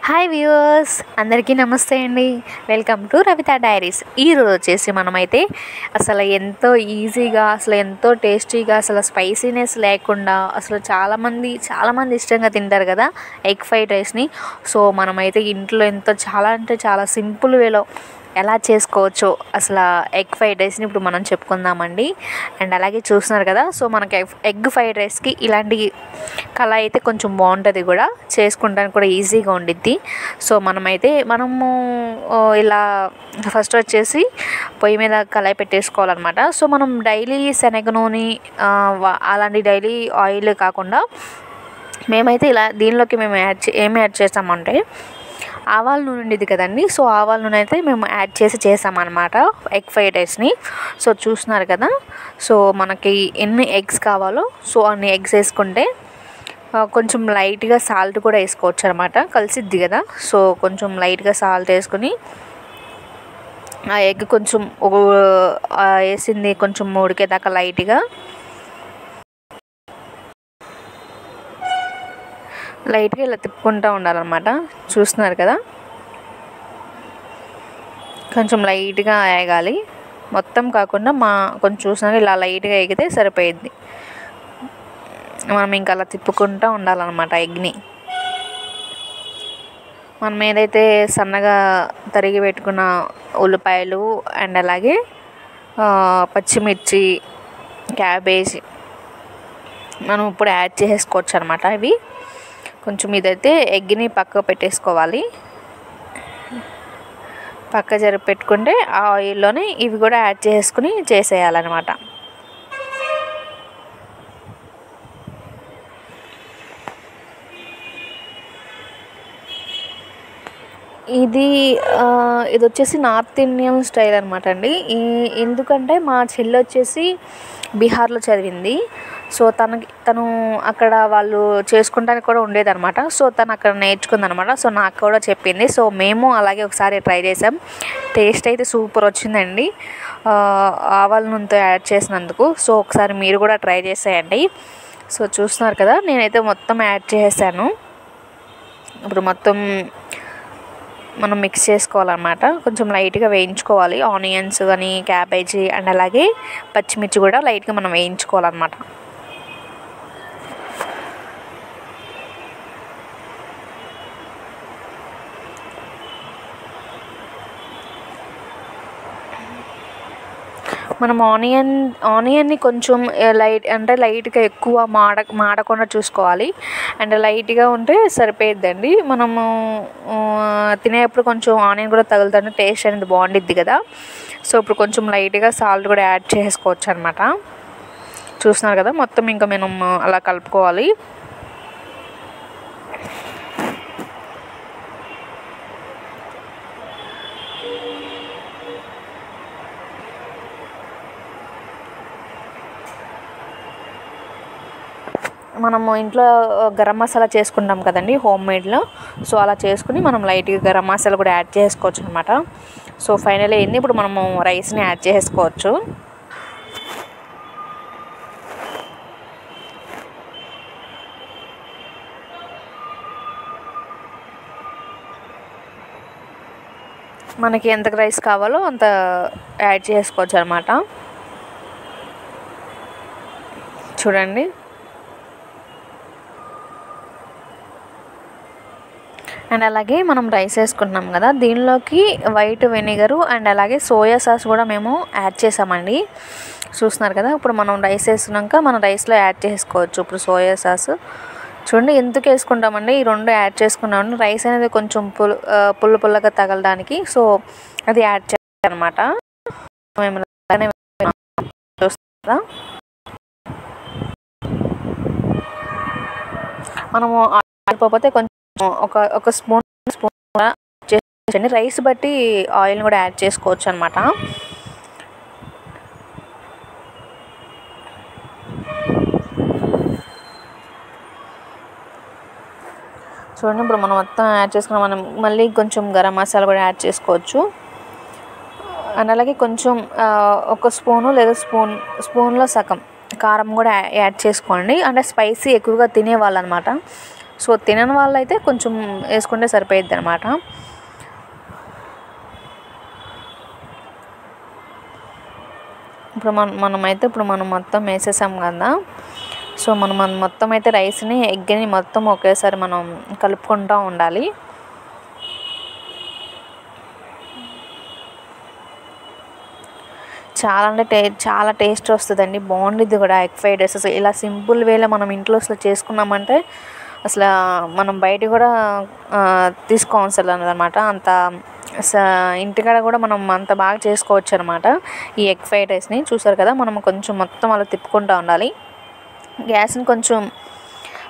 Hi viewers, అందరికీ నమస్తే అండి. Welcome to Ravitha diaries. ఈరోజు వచ్చేసి మనమైతే అసలు ఎంతో ఈజీగా, అసలు ఎంతో టేస్టీగా, అసలు స్పైసీనెస్ లేకుండా అసలు చాలామంది ఇష్టంగా తింటారు కదా ఎగ్ ఫ్రైడ్ రైస్ని. సో మనమైతే ఇంట్లో ఎంతో చాలా అంటే చాలా సింపుల్ వేలో ఎలా చేసుకోవచ్చో అసలు ఎగ్ ఫ్రైడ్ రైస్ని ఇప్పుడు మనం చెప్పుకుందామండి. అండ్ అలాగే చూస్తున్నారు కదా, సో మనకి ఎగ్ ఫ్రైడ్ రైస్కి ఇలాంటి కళాయి అయితే కొంచెం బాగుంటుంది, కూడా చేసుకుంటానికి కూడా ఈజీగా ఉండిద్ది. సో మనము ఇలా ఫస్ట్ వచ్చేసి పొయ్యి మీద కళాయి పెట్టేసుకోవాలన్నమాట. సో మనం డైలీ శనగ నూనె అలాంటి డైలీ ఆయిల్ కాకుండా మేమైతే ఇలా దీనిలోకి మేము ఏమి యాడ్ చేస్తామంటే ఆవాల నూనె ఉండేది కదండి. సో ఆవాల నూనె అయితే మేము యాడ్ చేసి చేసామన్నమాట ఎగ్ ఫ్రైడ్ రైస్ని. సో చూస్తున్నారు కదా, సో మనకి ఎన్ని ఎగ్స్ కావాలో సో అన్ని ఎగ్స్ వేసుకుంటే కొంచెం లైట్గా సాల్ట్ కూడా వేసుకోవచ్చు అనమాట, కలిసిద్ది కదా. సో కొంచెం లైట్గా సాల్ట్ వేసుకుని ఆ ఎగ్ కొంచెం వేసింది కొంచెం ఉడికేదాకా లైట్గా ఇలా తిప్పుకుంటూ ఉండాలన్నమాట. చూస్తున్నారు కదా, కొంచెం లైట్గా వేగాలి, మొత్తం కాకుండా కొంచెం చూసినాక ఇలా లైట్గా ఎగితే సరిపోయిద్ది. మనం ఇంకా అలా తిప్పుకుంటూ ఉండాలన్నమాట ఎగ్ని. మనం ఏదైతే సన్నగా తరిగి పెట్టుకున్న ఉల్లిపాయలు అండ్ అలాగే పచ్చిమిర్చి, క్యాబేజ్ మనం ఇప్పుడు యాడ్ చేసుకోవచ్చు అనమాట. ఇవి కొంచెం ఇదైతే ఎగ్ని పక్క పెట్టేసుకోవాలి. పక్క జరిపి పెట్టుకుంటే ఆ ఆయిల్లోనే ఇవి కూడా యాడ్ చేసుకుని చేసేయాలన్నమాట. ఇది వచ్చేసి నార్త్ ఇండియన్ స్టైల్ అనమాట అండి. ఎందుకంటే మా చెల్లి వచ్చేసి బీహార్లో చదివింది. సో తను అక్కడ వాళ్ళు చేసుకుంటానికి కూడా ఉండేదన్నమాట. సో తను అక్కడ నేర్చుకుందనమాట. సో నాకు కూడా చెప్పింది. సో మేము అలాగే ఒకసారి ట్రై చేసాం. టేస్ట్ అయితే సూపర్ వచ్చిందండి, ఆవాల నూనెతో యాడ్ చేసినందుకు. సో ఒకసారి మీరు కూడా ట్రై చేసేయండి. సో చూస్తున్నారు కదా, నేనైతే మొత్తం యాడ్ చేసాను. ఇప్పుడు మొత్తం మనం మిక్స్ చేసుకోవాలన్నమాట. కొంచెం లైట్గా వేయించుకోవాలి, ఆనియన్స్ కానీ క్యాబేజీ అండ్ అలాగే పచ్చిమిర్చి కూడా లైట్గా మనం వేయించుకోవాలన్నమాట. మనం ఆనియన్ని కొంచెం లైట్గా ఎక్కువ మాడకుండా చూసుకోవాలి. అండ్ లైట్గా ఉంటే సరిపోయిద్దండి. మనము తినేటప్పుడు కొంచెం ఆనియన్ కూడా తగులుతుంటే టేస్ట్ అనేది బాగుండిద్ది కదా. సో ఇప్పుడు కొంచెం లైట్గా సాల్ట్ కూడా యాడ్ చేసుకోవచ్చు అనమాట. చూస్తున్నారు కదా, మొత్తం ఇంకా మనం అలా కలుపుకోవాలి. మనము ఇంట్లో గరం మసాలా చేసుకుంటాం కదండి హోమ్ మేడ్లో. సో అలా చేసుకుని మనం లైట్గా గరం మసాలా కూడా యాడ్ చేసుకోవచ్చు అనమాట. సో ఫైనల్ అయింది. ఇప్పుడు మనము రైస్ని యాడ్ చేసుకోవచ్చు. మనకి ఎంత రైస్ కావాలో అంత యాడ్ చేసుకోవచ్చు అనమాట. చూడండి, అండ్ అలాగే మనం రైస్ వేసుకుంటున్నాం కదా, దీనిలోకి వైట్ వెనిగరు అండ్ అలాగే సోయా సాస్ కూడా మేము యాడ్ చేసామండి. చూస్తున్నారు కదా, ఇప్పుడు మనం రైస్ వేసుకున్నాక మనం రైస్లో యాడ్ చేసుకోవచ్చు. ఇప్పుడు సోయా సాస్ చూడండి, ఎందుకు వేసుకుంటామండి, ఈ రెండు యాడ్ చేసుకున్నాము. రైస్ అనేది కొంచెం పుల్లగా తగలడానికి. సో అది యాడ్ చేయాలన్నమాట. మేము చూస్తారా, మనము ఆడిపోతే కొంచెం ఒక స్పూన్ చేయండి. రైస్ బట్టి ఆయిల్ని కూడా యాడ్ చేసుకోవచ్చు అనమాట. చూడండి, ఇప్పుడు మనం మొత్తం యాడ్ చేసుకున్నాం. మనం మళ్ళీ కొంచెం గరం మసాలా కూడా యాడ్ చేసుకోవచ్చు. అండ్ అలాగే కొంచెం ఒక స్పూను లేదా స్పూన్లో సగం కారం కూడా యాడ్ చేసుకోండి. అంటే స్పైసీ ఎక్కువగా తినేవాళ్ళు అనమాట. సో తినని వాళ్ళైతే కొంచెం వేసుకుంటే సరిపోయిద్ది అనమాట. ఇప్పుడు మనం మొత్తం వేసేసాం కదా. సో మనం మొత్తం అయితే రైస్ని ఎగ్ని మొత్తం ఒకేసారి మనం కలుపుకుంటూ ఉండాలి. చాలా టేస్ట్ వస్తుందండి, బాగుండిద్ది కూడా ఎగ్ ఫ్రైడ్ రైస్. అసలు ఇలా సింపుల్ వేలో మనం ఇంట్లో అసలు చేసుకున్నామంటే అసలు మనం బయట కూడా తీసుకోవాల్సిన అనమాట. అంత ఇంటికాడ కూడా మనం అంత బాగా చేసుకోవచ్చు అనమాట ఈ ఎగ్ ఫ్రైడ్ రైస్ని. చూసారు కదా, మనం కొంచెం మొత్తం అలా తిప్పుకుంటూ ఉండాలి. గ్యాస్ని కొంచెం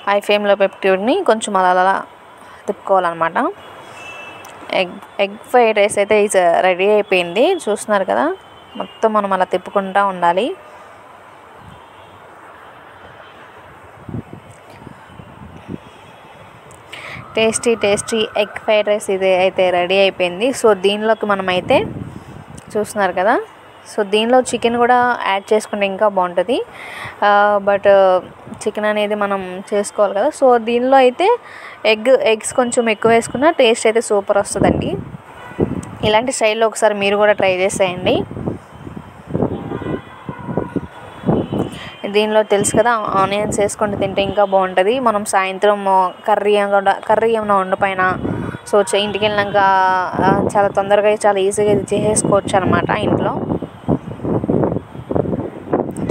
హై ఫ్లేమ్లో పెట్టుకుని కొంచెం అలా తిప్పుకోవాలన్నమాట. ఎగ్ ఫ్రైడ్ రైస్ అయితే రెడీ అయిపోయింది. చూస్తున్నారు కదా, మొత్తం మనం అలా తిప్పుకుంటూ ఉండాలి. టేస్టీ ఎగ్ ఫ్రైడ్ రైస్ ఇది అయితే రెడీ అయిపోయింది. సో దీనిలోకి మనమైతే చూస్తున్నారు కదా, సో దీనిలో చికెన్ కూడా యాడ్ చేసుకుంటే ఇంకా బాగుంటుంది. బట్ చికెన్ అనేది మనం చేసుకోవాలి కదా. సో దీనిలో అయితే ఎగ్స్ కొంచెం ఎక్కువ వేసుకున్న టేస్ట్ అయితే సూపర్ వస్తుందండి. ఇలాంటి స్టైల్లో ఒకసారి మీరు కూడా ట్రై చేసేయండి. దీనిలో తెలుసు కదా, ఆనియన్స్ వేసుకుంటూ తింటే ఇంకా బాగుంటుంది. మనం సాయంత్రం కర్రీ ఏమైనా వండిపోయినా సో ఇంటికి వెళ్ళినాక చాలా తొందరగా చాలా ఈజీగా ఇది చేసేసుకోవచ్చు అనమాట ఇంట్లో.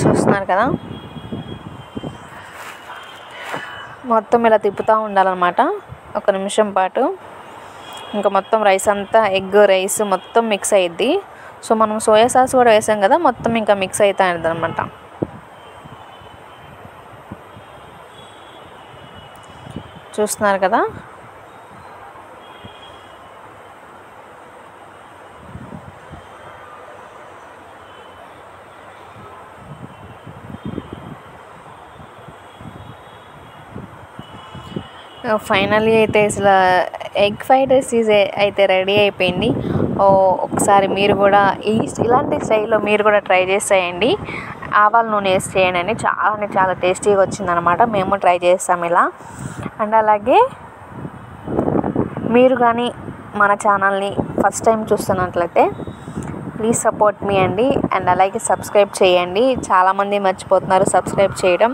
చూస్తున్నారు కదా, మొత్తం ఇలా తిప్పుతూ ఉండాలన్నమాట 1 నిమిషం పాటు. ఇంకా మొత్తం రైస్ అంతా రైస్ మొత్తం మిక్స్ అయ్యిద్ది. సో మనం సోయా సాస్ కూడా వేసాం కదా, మొత్తం ఇంకా మిక్స్ అవుతుంది అనమాట. చూస్తున్నారు కదా, ఫైనల్లీ అయితే అసలు ఎగ్ ఫ్రైడ్ రైస్ అయితే రెడీ అయిపోయింది. ఒకసారి మీరు కూడా ఇలాంటి స్టైల్లో మీరు కూడా ట్రై చేసేయండి. ఆవాల నూనె వేసి చేయండి, చాలా టేస్టీగా వచ్చిందనమాట. మేము ట్రై చేస్తాం ఇలా. అండ్ అలాగే మీరు కానీ మన ఛానల్ని ఫస్ట్ టైం చూస్తున్నట్లయితే ప్లీజ్ సపోర్ట్ మీ అండి. అండ్ అలాగే సబ్స్క్రైబ్ చేయండి. చాలామంది మర్చిపోతున్నారు సబ్స్క్రైబ్ చేయడం.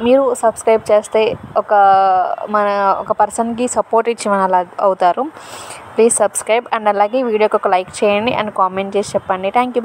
మీరు సబ్స్క్రైబ్ చేస్తే ఒక పర్సన్కి సపోర్ట్ ఇచ్చి మన అలా అవుతారు. Please subscribe. అండ్ అలాగే వీడియోకి ఒక లైక్ చేయండి అండ్ కామెంట్ చేసి చెప్పండి. Thank you.